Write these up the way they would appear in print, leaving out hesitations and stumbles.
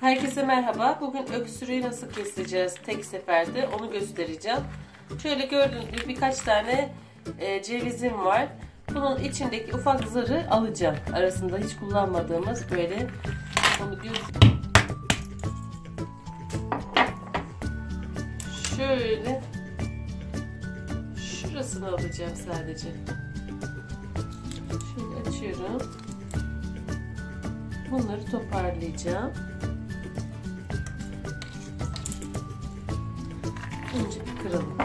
Herkese merhaba. Bugün öksürüğü nasıl keseceğiz tek seferde onu göstereceğim. Şöyle gördüğünüz gibi birkaç tane cevizim var. Bunun içindeki ufak zarı alacağım. Arasında hiç kullanmadığımız böyle onu şöyle şurasını alacağım sadece. Şöyle açıyorum. Bunları toparlayacağım. Önce bir kıralım.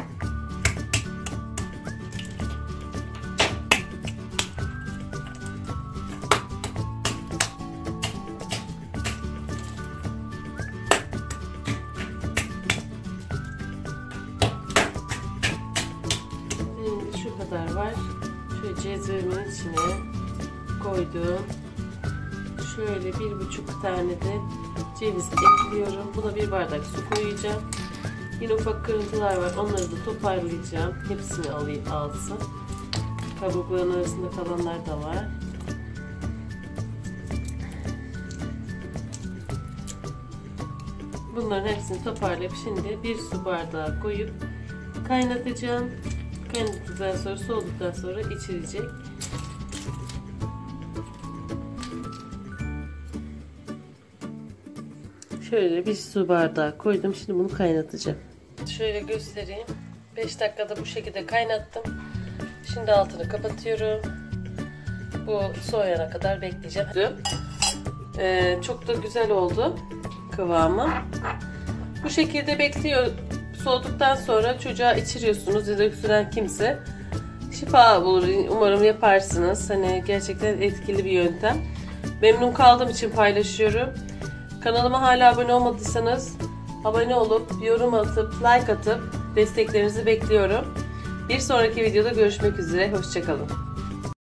Benim şu kadar var. Şöyle cezevimin içine koydum. Şöyle 1,5 tane de ceviz ekliyorum. Buna 1 bardak su koyacağım. Yine ufak kırıntılar var. Onları da toparlayacağım. Hepsini alsın. Kabukların arasında kalanlar da var. Bunların hepsini toparlayıp şimdi 1 su bardağı koyup kaynatacağım. Kaynadıktan sonra, soğuduktan sonra içilecek. Şöyle 1 su bardağı koydum. Şimdi bunu kaynatacağım. Şöyle göstereyim. 5 dakikada bu şekilde kaynattım. Şimdi altını kapatıyorum. Bu soğuyana kadar bekleyeceğim. Çok da güzel oldu kıvamı. Bu şekilde bekliyor. Soğuduktan sonra çocuğa içiriyorsunuz ya da öksüren kimse şifa bulur. Umarım yaparsınız. Hani gerçekten etkili bir yöntem. Memnun kaldığım için paylaşıyorum. Kanalıma hala abone olmadıysanız abone olup yorum atıp like atıp desteklerinizi bekliyorum. Bir sonraki videoda görüşmek üzere. Hoşça kalın.